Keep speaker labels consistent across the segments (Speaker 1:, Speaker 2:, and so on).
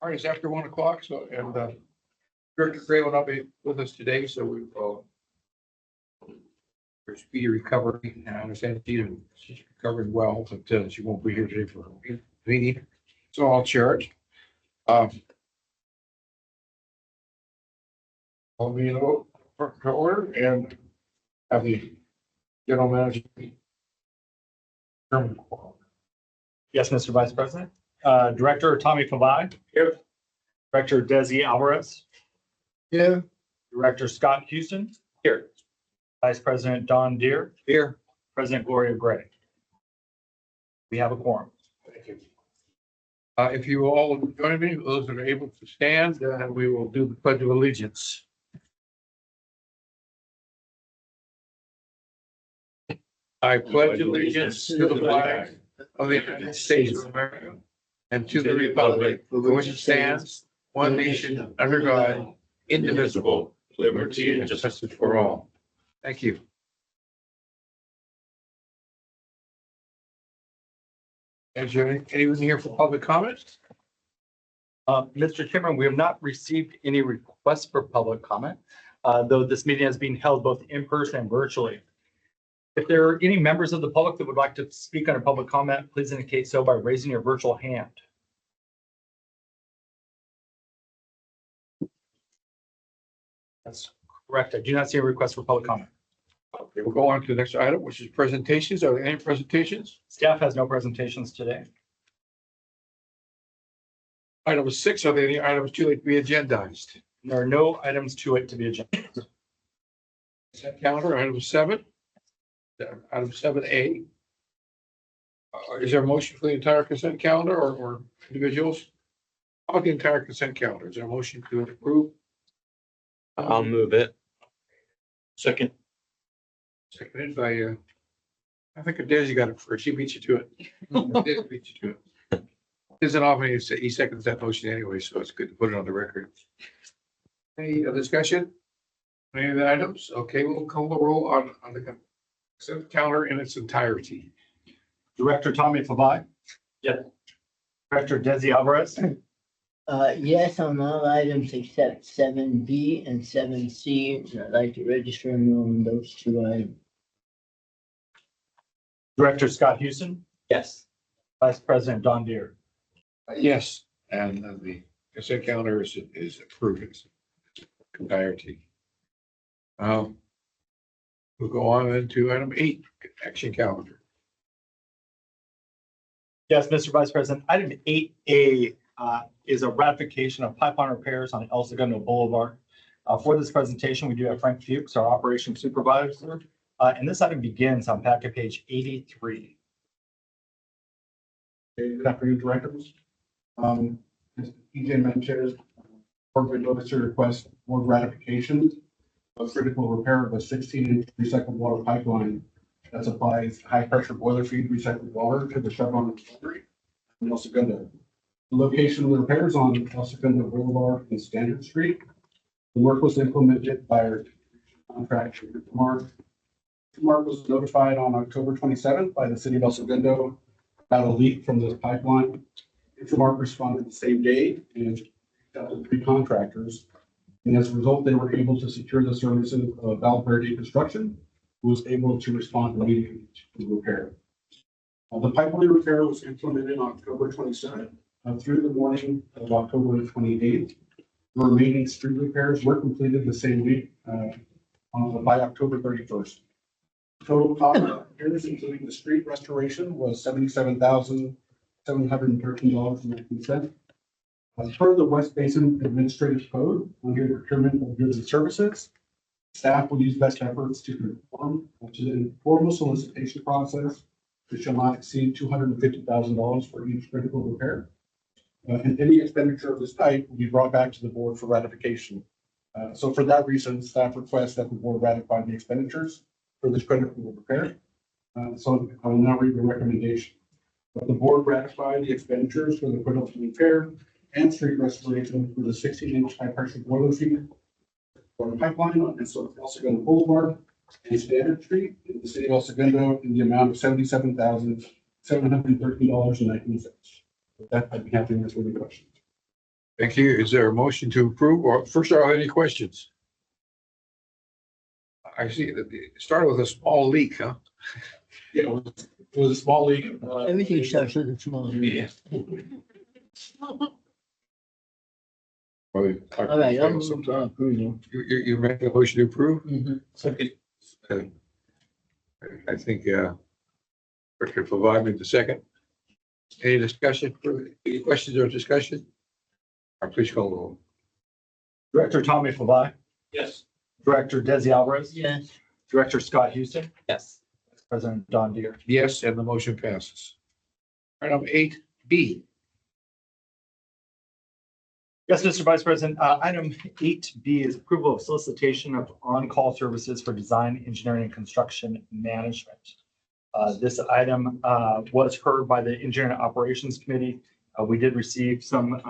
Speaker 1: All right, it's after 1 o'clock, so, and, Director Gray will not be with us today, so we will. For speedy recovery, and I understand she's recovering well, but, she won't be here today for a meeting, so I'll chair it. I'll be in order and have the general manager.
Speaker 2: Yes, Mr. Vice President. Director Tommy Favai.
Speaker 1: Here.
Speaker 2: Director Desi Alvarez.
Speaker 1: Yeah.
Speaker 2: Director Scott Houston.
Speaker 1: Here.
Speaker 2: Vice President Don Deere.
Speaker 1: Here.
Speaker 2: President Gloria Gray. We have a quorum.
Speaker 1: Thank you. If you all join me, those that are able to stand, we will do the Pledge of Allegiance. I pledge allegiance to the flag of the United States of America and to the republic for which it stands, one nation, under God, indivisible, liberty and justice for all. Thank you. Is there anyone here for public comments?
Speaker 2: Mr. Chairman, we have not received any requests for public comment, though this meeting has been held both in person and virtually. If there are any members of the public that would like to speak under public comment, please indicate so by raising your virtual hand. That's correct. I do not see a request for public comment.
Speaker 1: Okay, we'll go on to the next item, which is presentations. Are there any presentations?
Speaker 2: Staff has no presentations today.
Speaker 1: Item 6, are there any items too late to be agendized?
Speaker 2: There are no items to it to be agendized.
Speaker 1: Consent calendar, item 7. Item 7A. Is there a motion for the entire consent calendar or individuals? How about the entire consent calendar? Is there a motion to approve?
Speaker 3: I'll move it.
Speaker 2: Second.
Speaker 1: Seconded by, I think Desi got it first. She beat you to it. Desi beat you to it. Isn't often he seconds that motion anyway, so it's good to put it on the record. Any discussion? Any of the items? Okay, we'll call the roll on the consent calendar in its entirety.
Speaker 2: Director Tommy Favai. Yes. Director Desi Alvarez.
Speaker 4: Yes, on all items except 7B and 7C. I'd like to register them on those 2 items.
Speaker 2: Director Scott Houston.
Speaker 3: Yes.
Speaker 2: Vice President Don Deere.
Speaker 1: Yes, and the consent calendar is approved in its entirety. We'll go on then to item 8, action calendar.
Speaker 2: Yes, Mr. Vice President. Item 8A is a ratification of pipeline repairs on El Segundo Boulevard. For this presentation, we do have Frank Fuchs, our operations supervisor, and this item begins on packet page 83.
Speaker 5: Good afternoon, directors. As EJ mentioned, board would notice to request board ratification of critical repair of a 16-inch recycled water pipeline that supplies high-pressure boiler feed recycled water to the Chevron refinery in El Segundo. The location of the repairs on El Segundo Boulevard and Standard Street. The work was implemented by our contractor, Mark. Mark was notified on October 27th by the city of El Segundo about a leak from this pipeline. Mark responded the same day and got the 3 contractors. And as a result, they were able to secure the services of Valverde Construction, who was able to respond immediately to the repair. The pipeline repair was implemented on October 27th through the morning of October 28th. The remaining street repairs were completed the same week by October 31st. Total cost of repairs, including the street restoration, was $77,713.19. As per the West Basin Administrative Code, under the procurement of goods and services, staff will use best efforts to conform to the informal solicitation process, which shall not exceed $250,000 for each critical repair. And any expenditure of this type will be brought back to the board for ratification. So for that reason, staff requests that the board ratify the expenditures for this critical repair. So I will now read the recommendation. That the board ratify the expenditures for the critical repair and street restoration for the 16-inch high-pressure boiler feed for the pipeline on El Segundo Boulevard and Standard Street in the city of El Segundo in the amount of $77,713.19. With that, I'd be happy to answer any questions.
Speaker 1: Thank you. Is there a motion to approve or first of all, any questions? I see that it started with a small leak, huh?
Speaker 5: Yeah, it was a small leak.
Speaker 4: Everything starts with a small.
Speaker 1: Yeah.
Speaker 4: All right, I'll move to approval.
Speaker 1: You make a motion to approve?
Speaker 4: Mhm.
Speaker 5: Second.
Speaker 1: I think, Rick could provide me the second. Any discussion, any questions or discussion? Please call the roll.
Speaker 2: Director Tommy Flavai,
Speaker 5: Yes.
Speaker 2: Director Desi Alvarez,
Speaker 4: Yes,
Speaker 2: Director Scott Houston,
Speaker 3: Yes.
Speaker 2: Vice President Don Deere.
Speaker 1: Yes, and the motion passes. Item 8B.
Speaker 2: Yes, Mr. Vice President, item 8B is approval of solicitation of on-call services for design, engineering, and construction management. This item was heard by the Engineering Operations Committee. We did receive some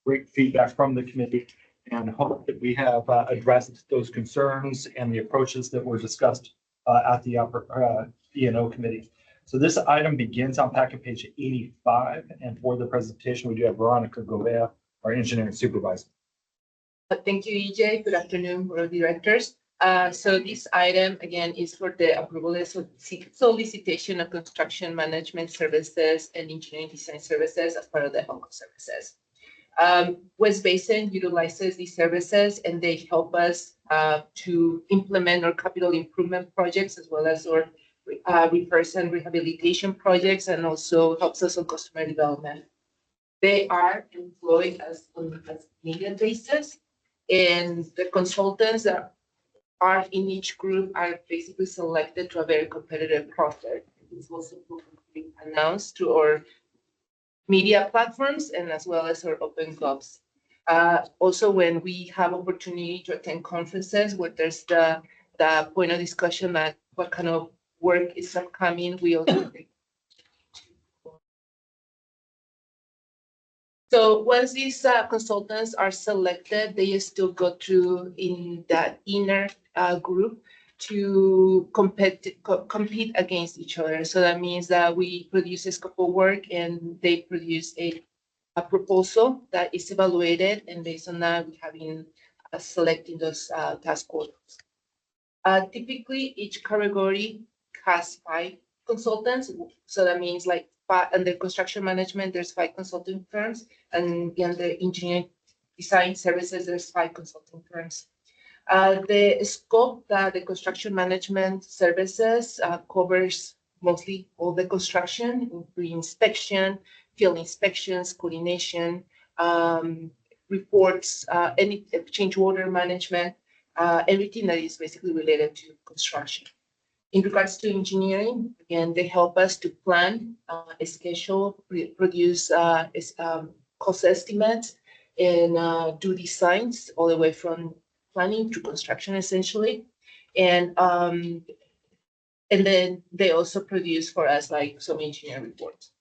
Speaker 2: great feedback from the committee and hope that we have addressed those concerns and the approaches that were discussed at the E&O committee. So this item begins on packet page 85, and for the presentation, we do have Veronica Govea, our engineering supervisor.
Speaker 6: Thank you, EJ. Good afternoon, board of directors. So this item again is for the approval of solicitation of construction management services and engineering design services as part of the ONCO services. West Basin utilizes these services and they help us to implement our capital improvement projects as well as our repairs and rehabilitation projects, and also helps us on customer development. They are employed on a needed basis, and the consultants that are in each group are basically selected to a very competitive process. It's also announced to our media platforms and as well as our open clubs. Also, when we have opportunity to attend conferences where there's the point of discussion that what kind of work is upcoming, we also So once these consultants are selected, they still go through in that inner group to compete against each other. So that means that we produce a scope of work and they produce a proposal that is evaluated, and based on that, we have been selecting those task orders. Typically, each category has 5 consultants. So that means like under construction management, there's 5 consulting firms, and in the engineering design services, there's 5 consulting firms. The scope that the construction management services covers mostly all the construction, including inspection, field inspections, coordination, reports, any change order management, everything that is basically related to construction. In regards to engineering, again, they help us to plan, schedule, produce cost estimates, and do designs all the way from planning to construction, essentially. And then they also produce for us like some engineering reports.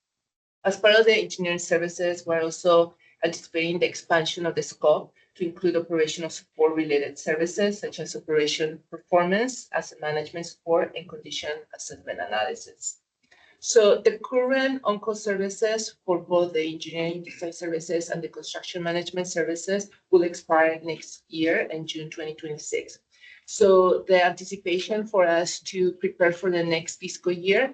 Speaker 6: As part of the engineering services, we're also anticipating the expansion of the scope to include operational support related services such as operation performance, asset management support, and condition assessment analysis. So the current on-call services for both the engineering design services and the construction management services will expire next year in June 2026. So the anticipation for us to prepare for the next fiscal year,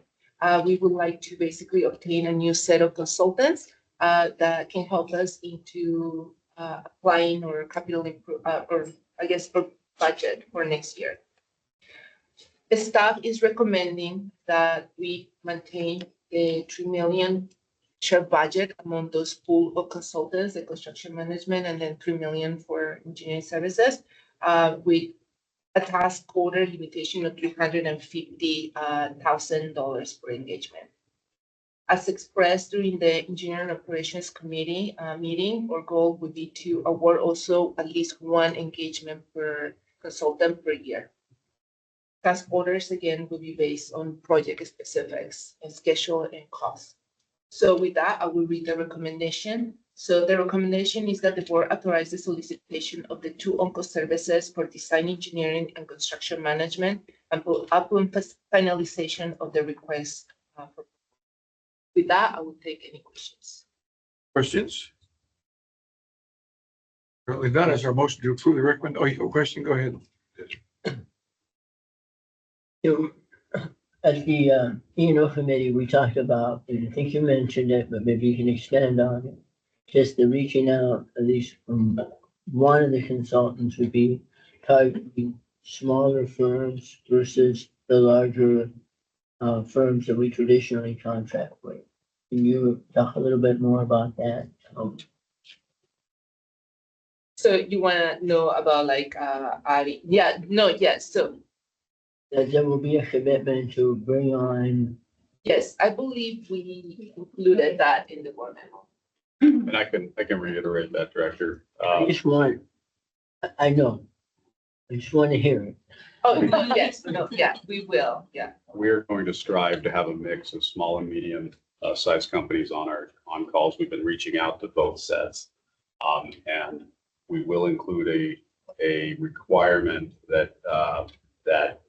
Speaker 6: we would like to basically obtain a new set of consultants that can help us into applying or capital or I guess for budget for next year. The staff is recommending that we maintain the 3 million share budget among those pool of consultants, the construction management, and then 3 million for engineering services, with a task order limitation of $350,000 per engagement. As expressed during the Engineering Operations Committee meeting, our goal would be to award also at least 1 engagement per consultant per year. Task orders, again, will be based on project specifics and schedule and cost. So with that, I will read the recommendation. So the recommendation is that the board authorize the solicitation of the 2 on-call services for design engineering and construction management and upon finalization of the request. With that, I will take any questions.
Speaker 1: Questions? Currently done. Is our motion to approve the recommend? Oh, you have a question? Go ahead.
Speaker 4: So, at the E&O committee, we talked about, and I think you mentioned it, but maybe you can expand on it. Just the reaching out, at least from one of the consultants would be targeting smaller firms versus the larger firms that we traditionally contract with. Can you talk a little bit more about that?
Speaker 6: So you wanna know about like, yes, so,
Speaker 4: That there will be a commitment to bring on,
Speaker 6: yes, I believe we included that in the board memo.
Speaker 3: And I can reiterate that, Director.
Speaker 4: I just want, I know, I just want to hear it.
Speaker 6: Oh, yes, no, yeah, we will, yeah.
Speaker 3: We're going to strive to have a mix of small and medium sized companies on our on-calls. We've been reaching out to both sets. And we will include a requirement that that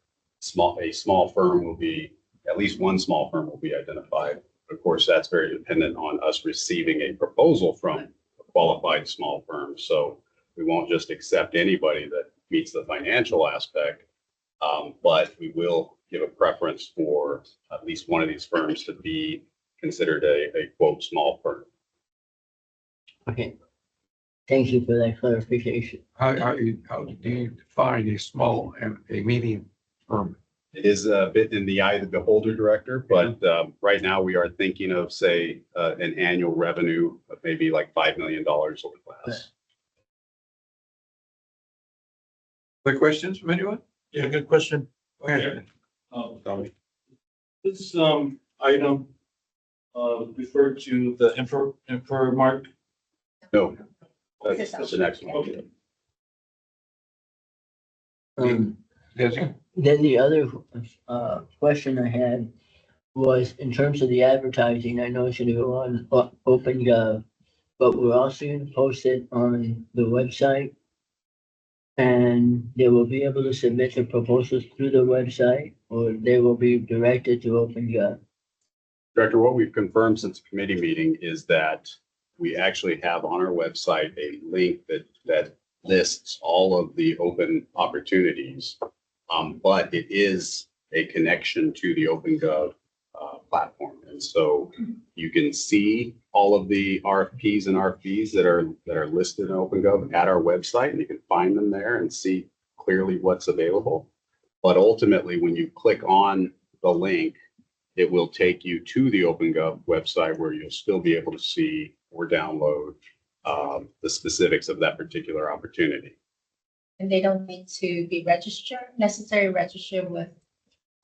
Speaker 3: a small firm will be, at least one small firm will be identified. Of course, that's very dependent on us receiving a proposal from a qualified small firm. So we won't just accept anybody that meets the financial aspect, but we will give a preference for at least one of these firms to be considered a quote small firm.
Speaker 4: Okay. Thank you for that clarification.
Speaker 1: How do you define a small and a medium firm?
Speaker 3: It is a bit in the eye of the beholder, Director, but right now we are thinking of, say, an annual revenue of maybe like $5 million over the last.
Speaker 1: Other questions from anyone?
Speaker 7: Yeah, good question.
Speaker 1: Go ahead.
Speaker 7: Dominic. This item referred to the Inframark.
Speaker 3: No, that's the next one.
Speaker 7: Okay.
Speaker 1: Desi?
Speaker 4: Then the other question I had was in terms of the advertising, I know it's gonna go on OpenGov, but we're also gonna post it on the website. And they will be able to submit their proposals through the website, or they will be directed to OpenGov.
Speaker 3: Director, what we've confirmed since the committee meeting is that we actually have on our website a link that lists all of the open opportunities. But it is a connection to the OpenGov platform. And so you can see all of the RFPs and RFPs that are listed in OpenGov at our website, and you can find them there and see clearly what's available. But ultimately, when you click on the link, it will take you to the OpenGov website where you'll still be able to see or download the specifics of that particular opportunity.
Speaker 8: And they don't need to be registered with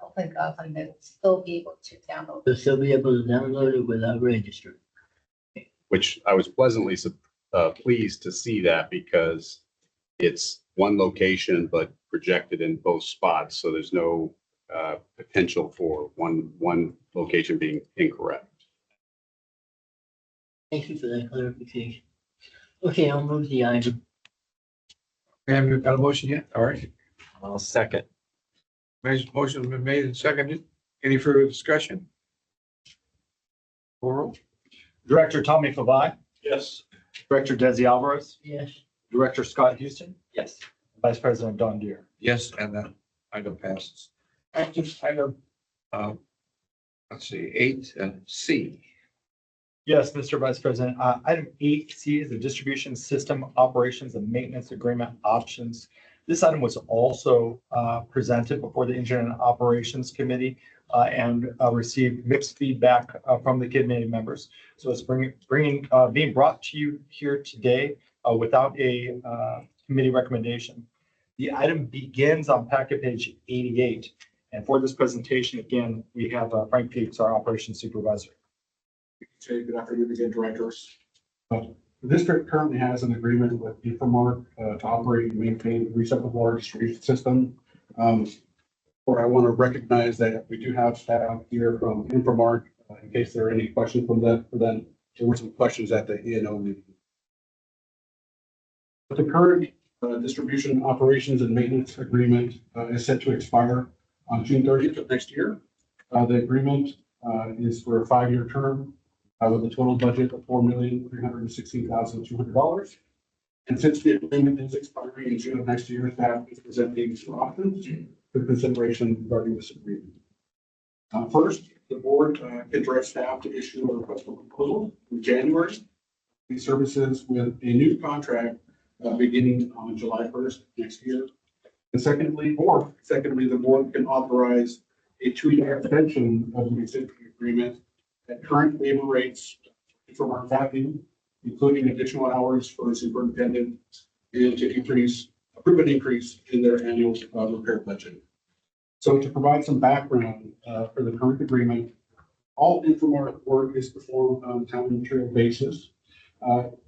Speaker 8: OpenGov, and they'll still be able to download.
Speaker 4: They'll still be able to download it without registering.
Speaker 3: Which I was pleasantly pleased to see that, because it's one location but projected in both spots. So there's no potential for one location being incorrect.
Speaker 4: Thank you for that clarification. Okay, I'll move the item.
Speaker 1: We haven't got a motion yet? All right.
Speaker 3: I'll second.
Speaker 1: Motion's been made and seconded. Any further discussion? Oral?
Speaker 2: Director Tommy Fabai,
Speaker 7: Yes.
Speaker 2: Director Desi Alvarez,
Speaker 4: Yes.
Speaker 2: Director Scott Houston,
Speaker 3: Yes.
Speaker 2: Vice President Don Deere.
Speaker 1: Yes, and that item passes. Item, let's see, 8C.
Speaker 2: Yes, Mr. Vice President. Item 8C is the distribution system operations and maintenance agreement options. This item was also presented before the Engineering and Operations Committee and received mixed feedback from the committee members. So it's being brought to you here today without a committee recommendation. The item begins on packet page 88. And for this presentation, again, we have Frank Peaks, our operations supervisor.
Speaker 5: Okay, good afternoon again, directors. The district currently has an agreement with Inframark to operate and maintain the recycled water distribution system. Or I want to recognize that we do have staff here from Inframark in case there are any questions from them. There were some questions at the E&O meeting. But the current distribution operations and maintenance agreement is set to expire on June 30th of next year. The agreement is for a 5-year term with a total budget of $4,316,200. And since the agreement is expiring in June of next year, staff is presenting two options for consideration regarding this agreement. First, the board can direct staff to issue a request for proposal in January. These services with a new contract beginning on July 1st next year. And secondly, the board can authorize a 2-year extension of the existing agreement at current labor rates from our staffing, including additional hours for the superintendent, and to approve an increase in their annual repair budget. So to provide some background for the current agreement, all Infomart work is performed on a time and material basis.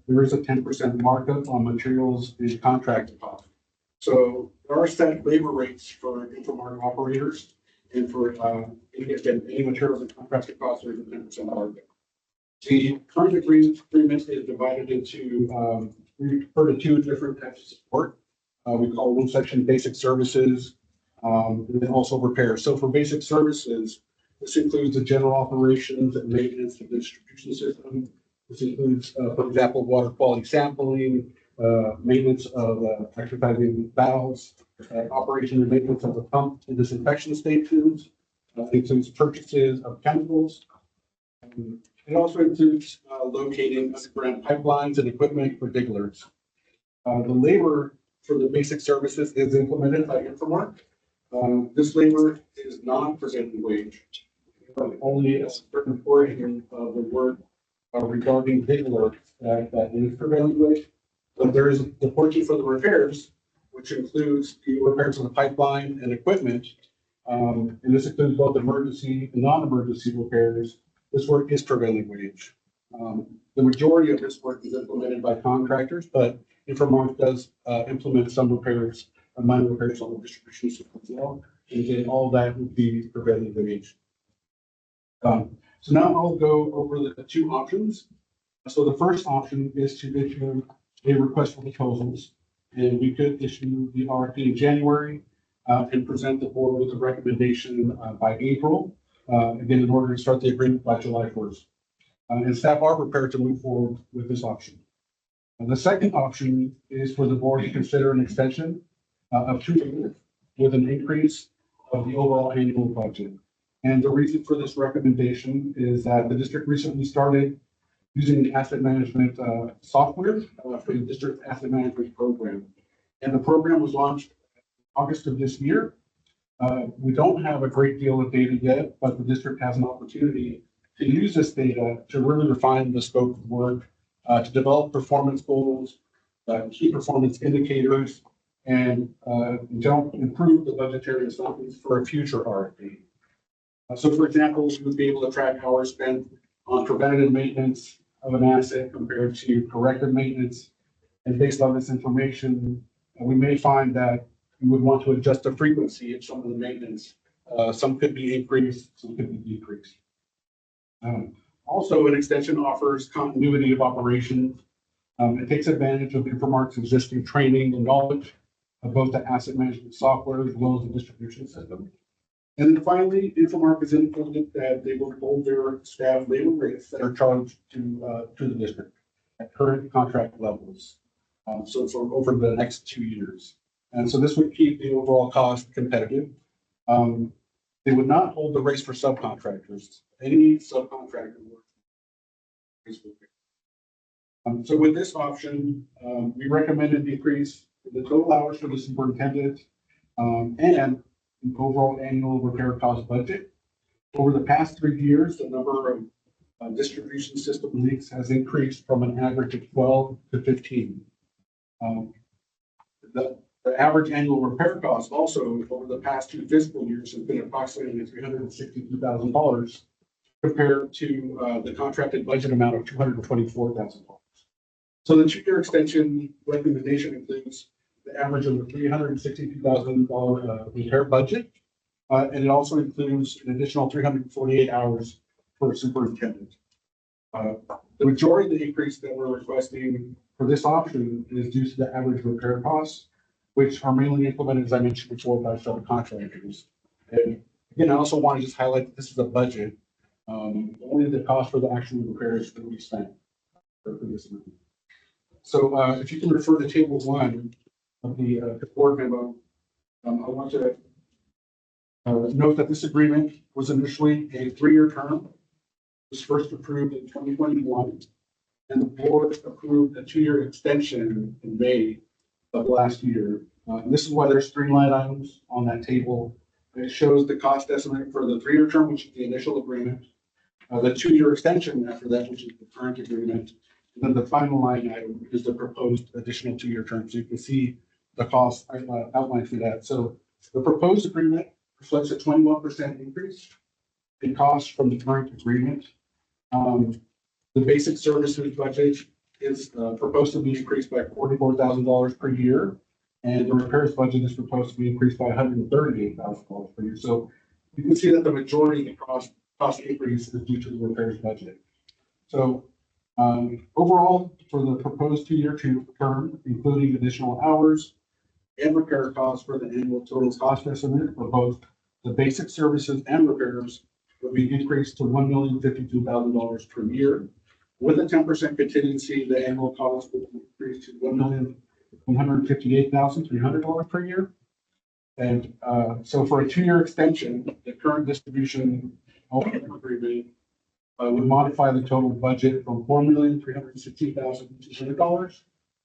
Speaker 5: There is a 10% markup on materials and contract costs. So there are set labor rates for Infomart operators, and for any materials and contracted costs, there's a 10% markup. The current agreement is divided into, we refer to two different types of support. We call one section basic services, and then also repair. So for basic services, this includes the general operations and maintenance of the distribution system. This includes, for example, water quality sampling, maintenance of exercising valves, operation and maintenance of the pump and disinfection stations. It includes purchases of chemicals. It also includes locating underground pipelines and equipment for digglers. The labor for the basic services is implemented by Infomart. This labor is non-prevailing wage. Only a certain portion of the work regarding diggler that is prevailing wage. But there is the portion for the repairs, which includes the repairs of the pipeline and equipment. And this includes both emergency and non-emergency repairs. This work is prevailing wage. The majority of this work is implemented by contractors, but Infomart does implement some repairs, minor repairs on the distribution system as well. And again, all that would be prevailing wage. So now I'll go over the two options. So the first option is to issue a request for proposals, and we could issue the RFP in January and present the board with a recommendation by April. Again, in order to start the agreement by July 1st. And staff are prepared to move forward with this option. The second option is for the board to consider an extension of 2 years with an increase of the overall annual budget. And the reason for this recommendation is that the district recently started using the asset management software for the district asset management program. And the program was launched August of this year. We don't have a great deal of data yet, but the district has an opportunity to use this data to really refine the scope of work, to develop performance goals, key performance indicators, and improve the budgetary assumptions for a future RFP. So for example, we would be able to track hours spent on preventative maintenance of an asset compared to corrective maintenance. And based on this information, we may find that you would want to adjust the frequency of some of the maintenance. Some could be increased, some could be decreased. Also, an extension offers continuity of operations. It takes advantage of Infomart's existing training and knowledge of both the asset management software as well as the distribution system. And then finally, Infomart is informed that they will hold their staff labor rates that are charged to the district at current contract levels. So for over the next 2 years. And so this would keep the overall cost competitive. They would not hold the rates for subcontractors. Any subcontractor work. So with this option, we recommend an increase in the total hours for the superintendent and an overall annual repair cost budget. Over the past 3 years, the number of distribution system leaks has increased from an average of 12 to 15. The average annual repair cost also over the past 2 fiscal years has been approximately $362,000 compared to the contracted budget amount of $224,000. So the 2-year extension recommendation includes the average of the $362,000 repair budget, and it also includes an additional 348 hours for a superintendent. The majority of the increase that we're requesting for this option is due to the average repair costs, which are mainly implemented, as I mentioned before, by subcontractors. And again, I also want to just highlight that this is a budget. Only the cost for the actual repairs that we spent for this amount. So if you can refer to table 1 of the board memo, I want to note that this agreement was initially a 3-year term. It was first approved in 2021, and the board approved a 2-year extension in May of last year. And this is why there's 3 line items on that table. It shows the cost estimate for the 3-year term, which is the initial agreement, the 2-year extension after that, which is the current agreement, and then the final line item is the proposed additional 2-year term. So you can see the cost outlined for that. So the proposed agreement reflects a 21% increase in costs from the current agreement. The basic services budget is proposed to be increased by $44,000 per year, and the repairs budget is proposed to be increased by $138,000 per year. So you can see that the majority of the cost increase is due to the repairs budget. So overall, for the proposed 2-year term, including additional hours and repair costs for the annual total cost estimate for both the basic services and repairs will be increased to $1,052,000 per year. With a 10% contingency, the annual cost will increase to $1,158,300 per year. And so for a 2-year extension, the current distribution agreement would modify the total budget from $4,360,200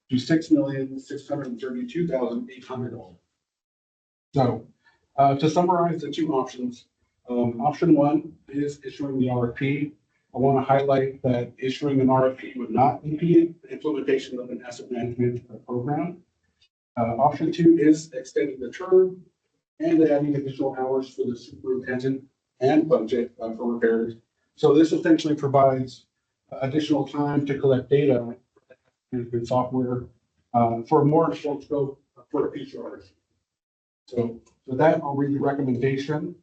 Speaker 5: to $6,632,800. So to summarize the 2 options, option 1 is issuing the RFP. I want to highlight that issuing an RFP would not impede the implementation of an asset management program. Option 2 is extending the term and adding additional hours for the superintendent and budget for repairs. So this essentially provides additional time to collect data management software for a more full scope for a future RFP. So with that, I'll read the recommendation.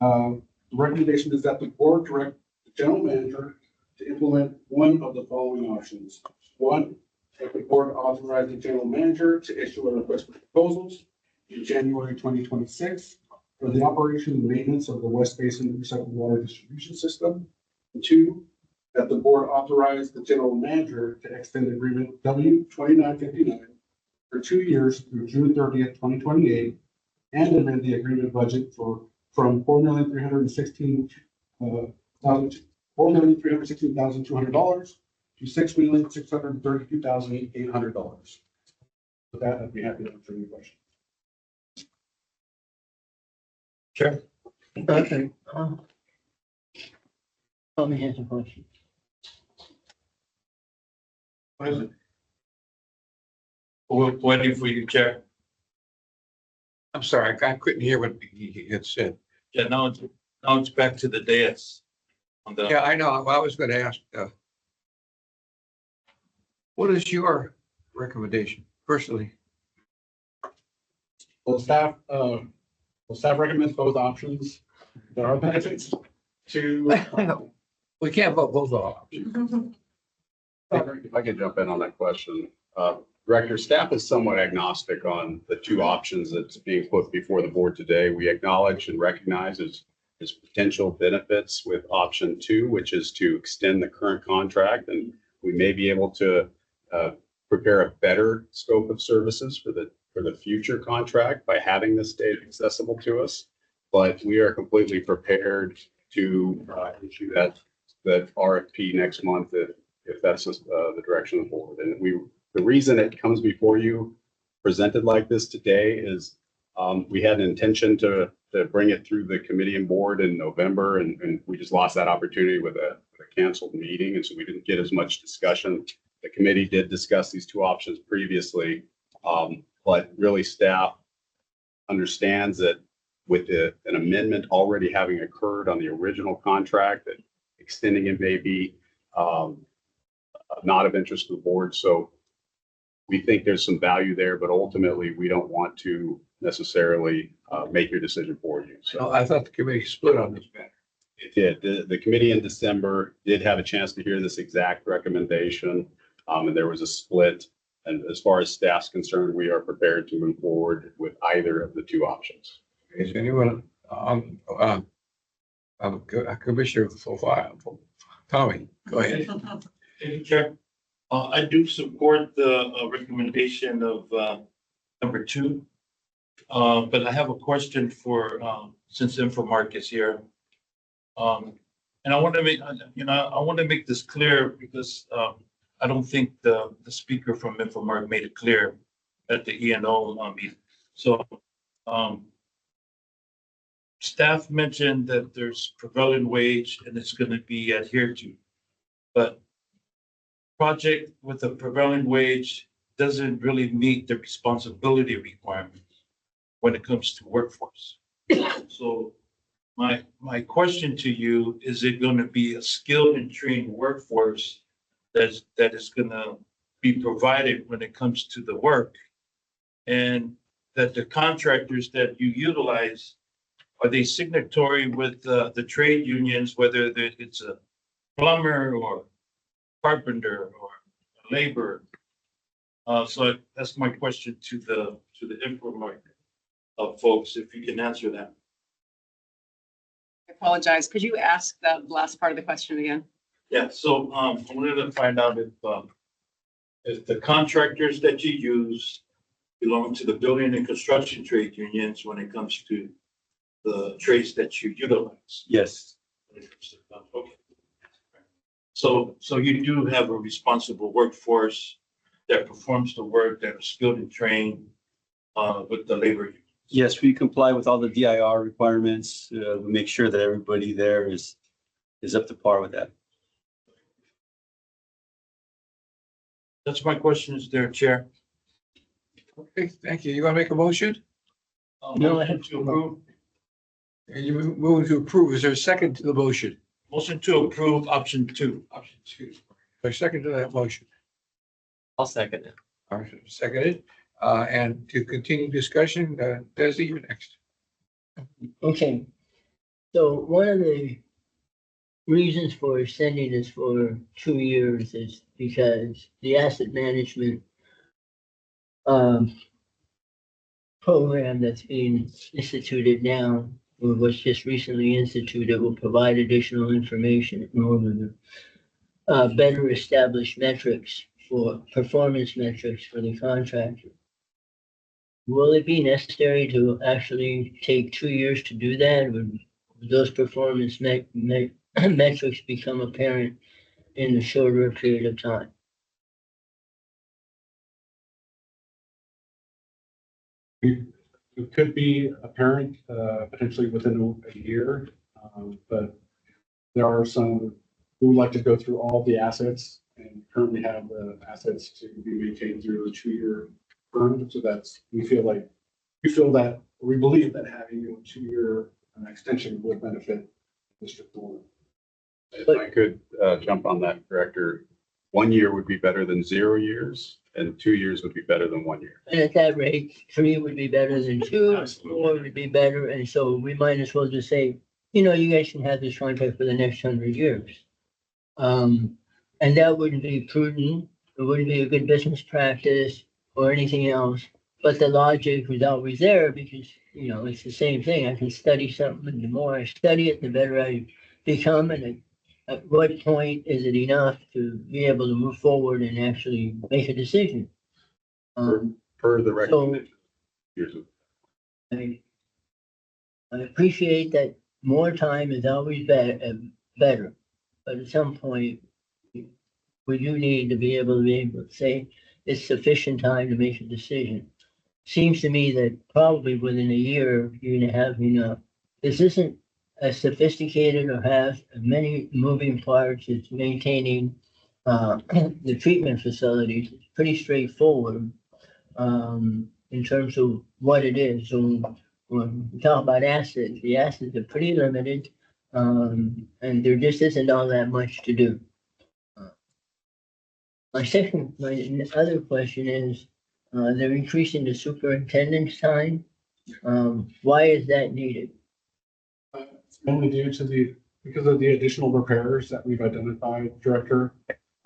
Speaker 5: The recommendation is that the board direct the general manager to implement one of the following options. 1, that the board authorize the general manager to issue a request for proposals in January 2026 for the operation and maintenance of the West Basin recycled water distribution system. 2, that the board authorize the general manager to extend agreement W2959 for 2 years through June 30th, 2028, and amend the agreement budget from $4,316,200 to $6,632,800. With that, I'd be happy to answer any questions.
Speaker 2: Chair.
Speaker 4: Okay. Let me answer the question.
Speaker 1: What is it?
Speaker 7: We're waiting for you, Chair.
Speaker 1: I'm sorry, I couldn't hear what he had said.
Speaker 7: Yeah, now it's back to the dais. On the,
Speaker 1: Yeah, I know. I was going to ask, what is your recommendation personally?
Speaker 5: Well, staff recommends both options. There are benefits to.
Speaker 1: We can't vote both options.
Speaker 3: If I could jump in on that question. Director, staff is somewhat agnostic on the 2 options that's being put before the board today. We acknowledge and recognize as potential benefits with option 2, which is to extend the current contract, and we may be able to prepare a better scope of services for the future contract by having this data accessible to us. But we are completely prepared to issue that RFP next month if that's the direction of the board. And the reason it comes before you presented like this today is we had an intention to bring it through the committee and board in November, and we just lost that opportunity with a canceled meeting, and so we didn't get as much discussion. The committee did discuss these 2 options previously, but really staff understands that with an amendment already having occurred on the original contract, that extending it may be not of interest to the board. So we think there's some value there, but ultimately we don't want to necessarily make your decision for you. So
Speaker 1: I thought the committee split on this matter.
Speaker 3: it did. The committee in December did have a chance to hear this exact recommendation, and there was a split. And as far as staff's concerned, we are prepared to move forward with either of the 2 options.
Speaker 1: Is anyone, Commissioner Tommy, go ahead.
Speaker 7: thank you, Chair. I do support the recommendation of number 2. But I have a question for, since Infomark is here. And I want to make, I want to make this clear because I don't think the speaker from Infomark made it clear at the E&O meeting. So staff mentioned that there's prevailing wage and it's going to be adhered to. But project with a prevailing wage doesn't really meet the responsibility requirements when it comes to workforce. So my question to you, is it going to be a skilled and trained workforce that is going to be provided when it comes to the work? And that the contractors that you utilize, are they signatory with the trade unions, whether it's a plumber or carpenter or laborer? So that's my question to the Infomark folks, if you can answer that.
Speaker 9: I apologize. Could you ask that last part of the question again?
Speaker 7: Yeah, so I wanted to find out if the contractors that you use belong to the building and construction trade unions when it comes to the trades that you utilize.
Speaker 10: Yes,
Speaker 7: Okay. So you do have a responsible workforce that performs the work, that is skilled and trained with the labor union.
Speaker 10: yes, we comply with all the DIR requirements. We make sure that everybody there is up to par with that.
Speaker 7: That's my questions there, Chair.
Speaker 1: Okay, thank you. You want to make a motion?
Speaker 4: No, I
Speaker 7: Motion
Speaker 4: have
Speaker 7: to approve.
Speaker 1: And you move to approve. Is there a second to the motion?
Speaker 7: Motion to approve option 2.
Speaker 1: Option 2. A second to that motion.
Speaker 10: I'll second it.
Speaker 1: All right, seconded. And to continue discussion, Desi, you're next.
Speaker 4: Okay, so one of the reasons for extending this for 2 years is because the asset management program that's being instituted now, or was just recently instituted, will provide additional information in order to better establish metrics for performance metrics for the contractor. Will it be necessary to actually take 2 years to do that? Would those performance metrics become apparent in a shorter period of time?
Speaker 5: It could be apparent, potentially within a year, but there are some who would like to go through all the assets and currently have the assets to be maintained through a 2-year term. So we believe that having a 2-year extension would benefit District 1.
Speaker 3: If I could jump on that, Director, 1 year would be better than 0 years, and 2 years would be better than 1 year.
Speaker 4: And at that rate, 3 would be better than 2,
Speaker 3: Absolutely.
Speaker 4: 4 would be better. And so we might as well just say, you guys can have this contract for the next 100 years. And that wouldn't be prudent. It wouldn't be a good business practice or anything else. But the logic was always there because, it's the same thing. I can study something, and the more I study it, the better I become. And at what point is it enough to be able to move forward and actually make a decision?
Speaker 3: Per the recommendation. Here's what-
Speaker 4: I appreciate that more time is always better, but at some point, we do need to be able to say it's sufficient time to make a decision. Seems to me that probably within a year, you're gonna have enough. This isn't as sophisticated or has many moving parts as maintaining the treatment facilities. It's pretty straightforward in terms of what it is. So when we talk about assets, the assets are pretty limited, and there just isn't all that much to do. My other question is, they're increasing the superintendent's time. Why is that needed?
Speaker 5: It's mainly due to because of the additional repairs that we've identified, Director.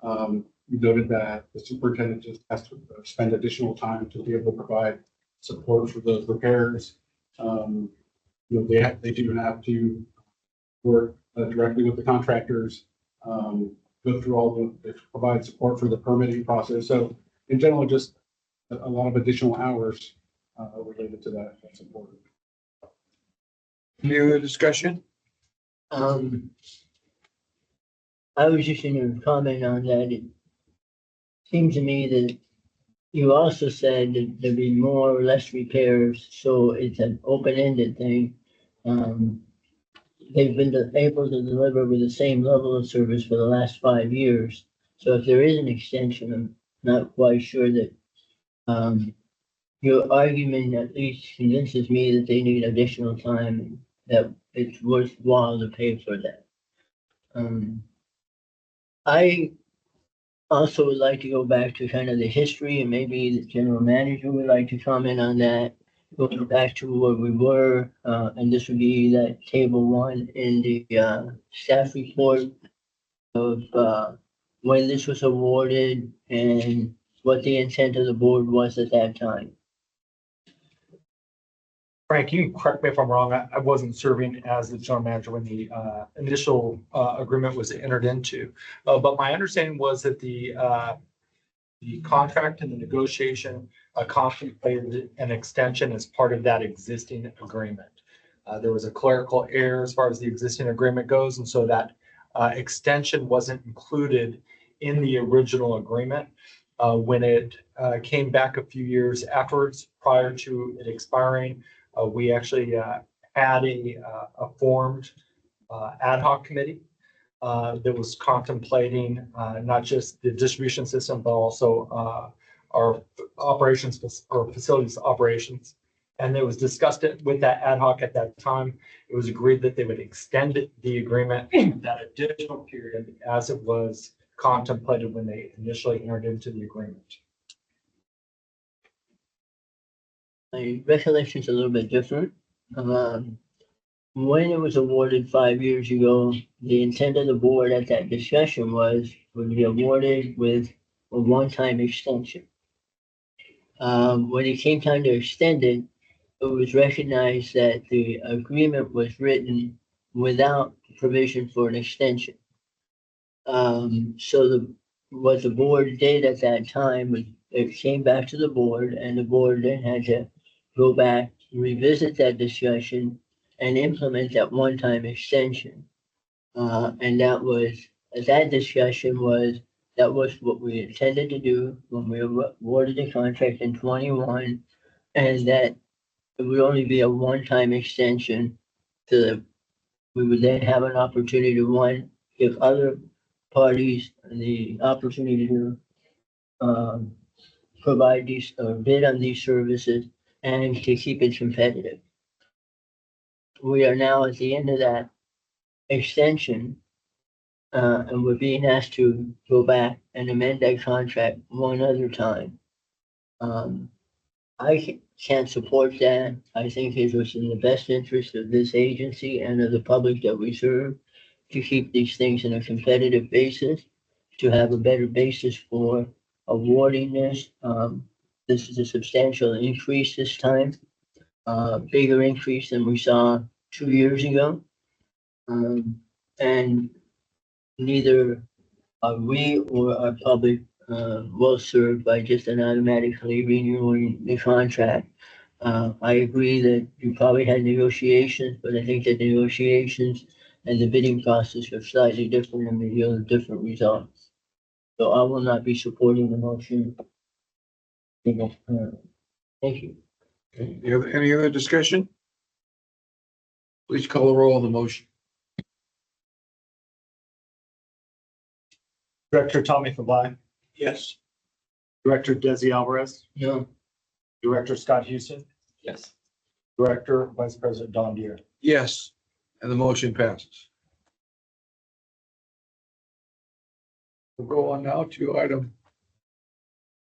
Speaker 5: We noted that the superintendent just has to spend additional time to be able to provide support for those repairs. They do have to work directly with the contractors go through all they provide support for the permitting process. So in general, just a lot of additional hours related to that. That's important.
Speaker 1: Any other discussion?
Speaker 4: I was just going to comment on that. It seems to me that you also said that there'd be more or less repairs, so it's an open-ended thing. They've been able to deliver with the same level of service for the last 5 years. So if there is an extension, I'm not quite sure that, your argument at least convinces me that they need additional time, and that it's worthwhile to pay for that. I also would like to go back to kind of the history, and maybe the general manager would like to comment on that. Going back to where we were, and this would be that table one in the staff report of when this was awarded and what the intent of the board was at that time.
Speaker 2: Frank, you can correct me if I'm wrong. I wasn't serving as the general manager when the initial agreement was entered into. But my understanding was that the contract and the negotiation contemplated an extension as part of that existing agreement. There was a clerical error as far as the existing agreement goes, and so that extension wasn't included in the original agreement. When it came back a few years afterwards, prior to it expiring, we actually had a formed ad hoc committee that was contemplating not just the distribution system, but also our operations or facilities operations. And it was discussed with that ad hoc at that time. It was agreed that they would extend the agreement that additional period as it was contemplated when they initially entered into the agreement.
Speaker 4: My recollection's a little bit different. When it was awarded 5 years ago, the intent of the board at that discussion was would be awarded with a one-time extension. When it came time to extend it, it was recognized that the agreement was written without provision for an extension. What the board did at that time was it came back to the board, and the board then had to go back, revisit that discussion, and implement that one-time extension. And that discussion was, that was what we intended to do when we awarded the contract in 21, and that it would only be a one-time extension we would then have an opportunity to, one, give other parties the opportunity to provide these or bid on these services and to keep it competitive. We are now at the end of that extension, and we're being asked to go back and amend that contract one other time. I can't support that. I think it was in the best interest of this agency and of the public that we serve to keep these things in a competitive basis, to have a better basis for awarding this. This is a substantial increase this time, bigger increase than we saw 2 years ago. And neither we or our public well served by just an automatically renewing the contract. I agree that you probably had negotiations, but I think that the negotiations and the bidding process are slightly different and may yield different results. So I will not be supporting the motion. Thank you.
Speaker 1: Any other discussion? Please call the roll on the motion.
Speaker 2: Director Tommy Fabli,
Speaker 7: Yes.
Speaker 2: Director Desi Alvarez,
Speaker 4: No,
Speaker 2: Director Scott Houston,
Speaker 10: Yes.
Speaker 2: Director Vice President Don Deere.
Speaker 1: Yes, and the motion passes. We'll go on now to item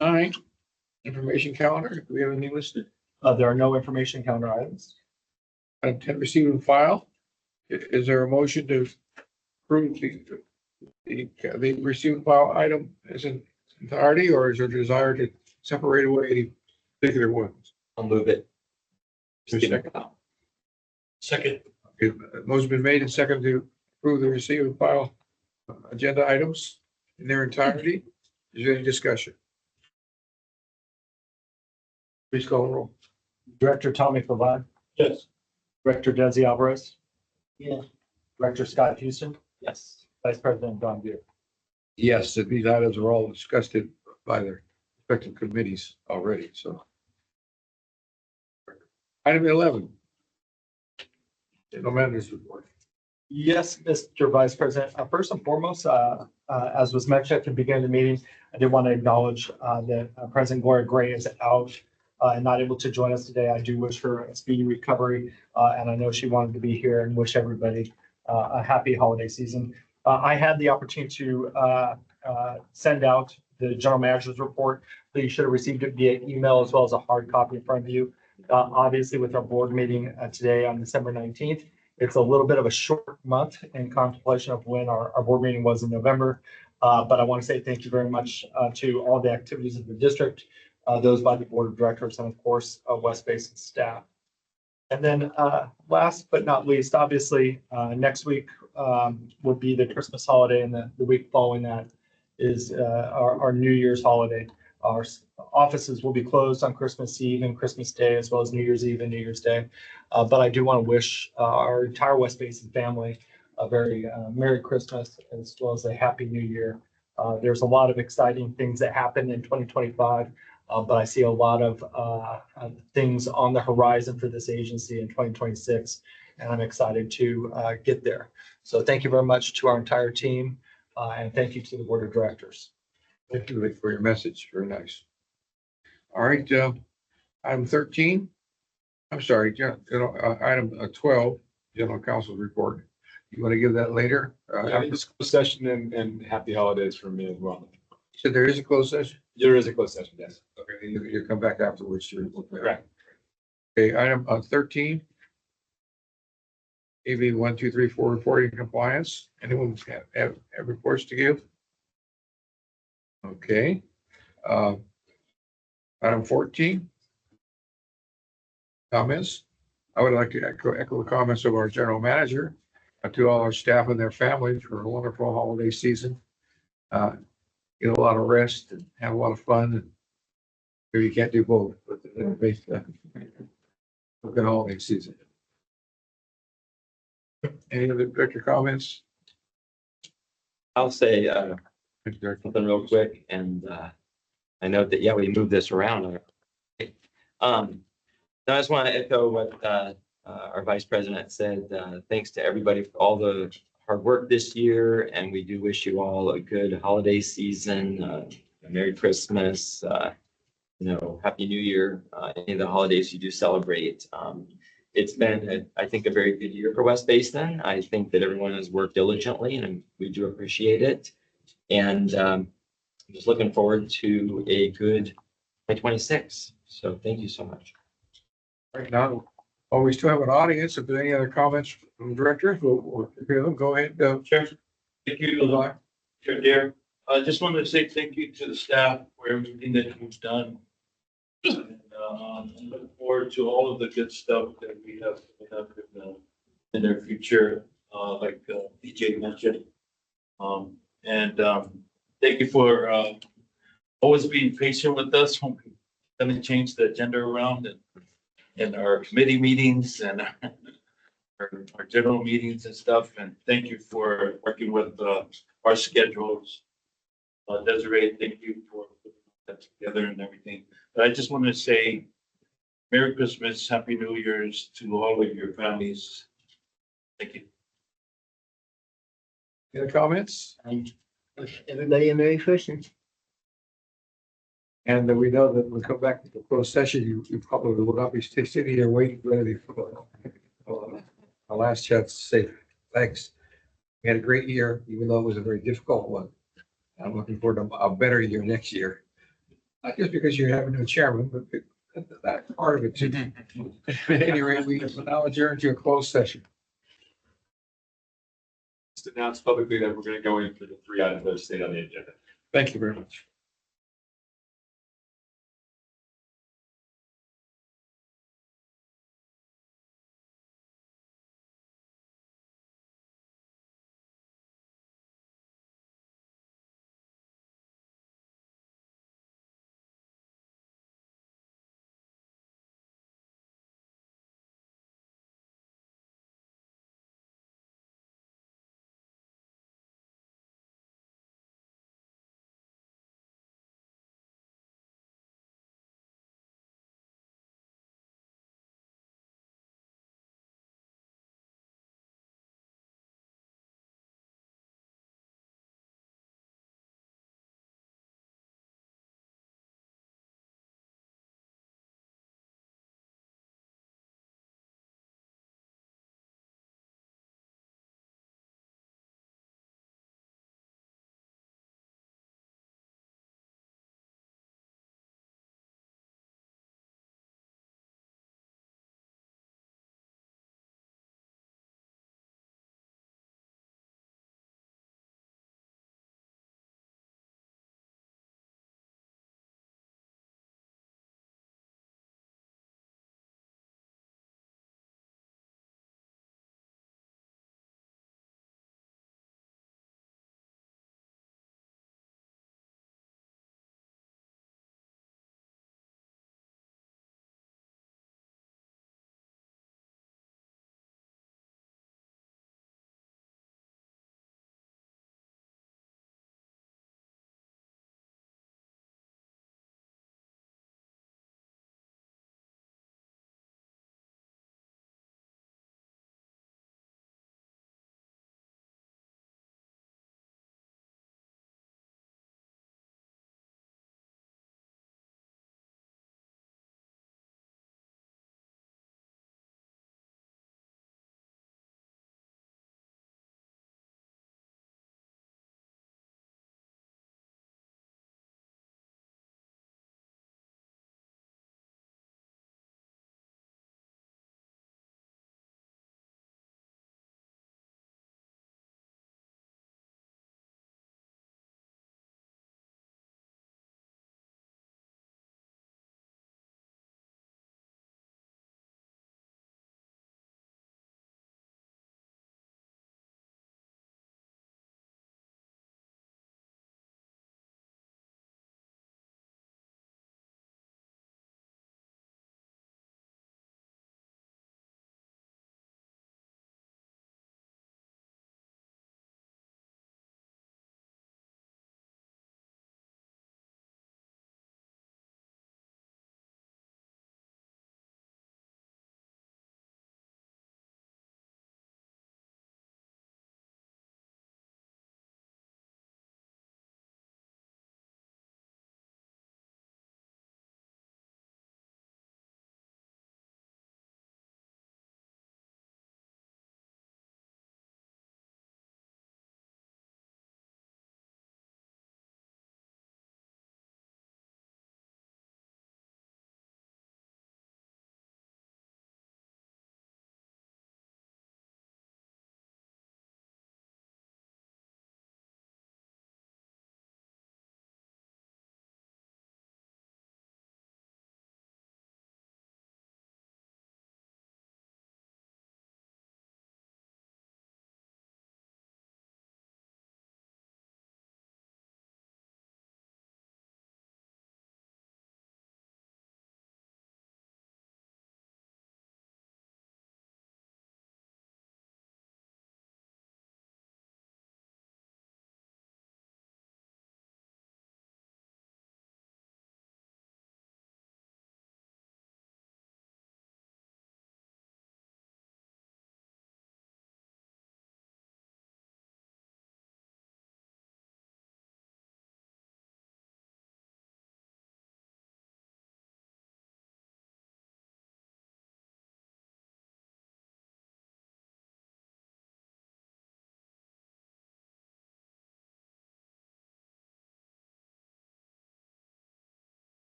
Speaker 1: 9, information calendar. Do we have anything listed?
Speaker 2: There are no information counter items.
Speaker 1: Item 10, receive and file. Is there a motion to approve the receive and file item as an entirety, or is there a desire to separate away any particular ones?
Speaker 10: I'll move it.
Speaker 1: Is there a second?
Speaker 7: Second.
Speaker 1: Okay, motion been made and seconded to approve the receive and file agenda items. in their entirety. Is there any discussion? Please call the roll.
Speaker 2: Director Tommy Provine,
Speaker 7: Yes.
Speaker 2: Director Desi Alvarez,
Speaker 4: Yeah,
Speaker 2: Director Scott Houston,
Speaker 10: Yes.
Speaker 2: Vice President Don Beer.
Speaker 1: Yes, that these items are all discussed by their respective committees already, so. Item 11. General Manager's report.
Speaker 2: Yes, Mr. Vice President. First and foremost, as was mentioned at the beginning of the meeting, I did want to acknowledge that President Gloria Gray is out and not able to join us today. I do wish her a speedy recovery, and I know she wanted to be here and wish everybody a happy holiday season. I had the opportunity to send out the general manager's report. So you should have received it via email as well as a hard copy in front of you. Obviously, with our board meeting today on December 19th, it's a little bit of a short month in contemplation of when our board meeting was in November. But I want to say thank you very much to all the activities of the district, those by the board of directors, and of course, West Basin staff. And then last but not least, obviously, next week will be the Christmas holiday, and the week following that is our New Year's holiday. Our offices will be closed on Christmas Eve and Christmas Day, as well as New Year's Eve and New Year's Day. But I do want to wish our entire West Basin family a very Merry Christmas as well as a Happy New Year. There's a lot of exciting things that happen in 2025, but I see a lot of things on the horizon for this agency in 2026, and I'm excited to get there. So thank you very much to our entire team, and thank you to the board of directors.
Speaker 1: Thank you Vic, for your message. Very nice. All right, item 13. I'm sorry, item 12, general counsel's report. You want to give that later?
Speaker 11: After this closed session and happy holidays from me as well.
Speaker 1: So there is a closed session?
Speaker 11: There is a closed session, yes.
Speaker 1: Okay, you come back afterwards.
Speaker 11: Correct.
Speaker 1: Okay, item 13. AV 1, 2, 3, 4 reporting compliance. Anyone have reports to give? Okay. Item 14. Comments. I would like to echo the comments of our general manager to all our staff and their families for a wonderful holiday season. Get a lot of rest and have a lot of fun. And maybe you can't do both, but a good holiday season. Any other director comments?
Speaker 12: I'll say something real quick, and I know that, yeah, we moved this around. No, I just want to echo what our vice president said. Thanks to everybody for all the hard work this year, and we do wish you all a good holiday season, a Merry Christmas, Happy New Year, any of the holidays you do celebrate. It's been, I think, a very good year for West Basin. I think that everyone has worked diligently, and we do appreciate it. And I'm just looking forward to a good 2026. So thank you so much.
Speaker 1: Right now, we still have an audience. If there's any other comments from directors, we'll hear them. Go ahead.
Speaker 7: Sure. Thank you, Chair Dare. I just wanted to say thank you to the staff for everything that you've done. And look forward to all of the good stuff that we have coming up in their future, like DJ mentioned. Thank you for always being patient with us when we're going to change the agenda around and our committee meetings and our general meetings and stuff. And thank you for working with our schedules. Desiree, thank you for putting that together and everything. But I just want to say Merry Christmas, Happy New Year's to all of your families. Thank you.
Speaker 1: Any other comments?
Speaker 4: I wish everybody a Merry Christmas.
Speaker 1: And we know that we'll come back to the closed session. You probably will not be sitting here waiting ready for our last chance to say thanks. We had a great year, even though it was a very difficult one. I'm looking forward to a better year next year. Not just because you have a new chairman, but that part of it too. At any rate, we now adjourn to a closed session.
Speaker 11: Just announced publicly that we're going to go in for the 3 items that are stayed on the agenda.
Speaker 1: Thank you very much.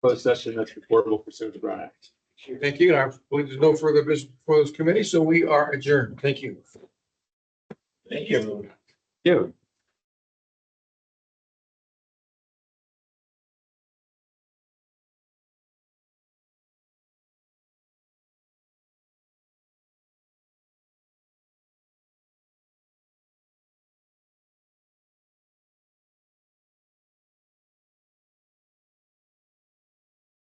Speaker 11: closed session that's reportable pursuant to Brown Act.
Speaker 1: Thank you. And I believe there's no further business for this committee, so we are adjourned. Thank you.
Speaker 7: Thank you.
Speaker 12: You.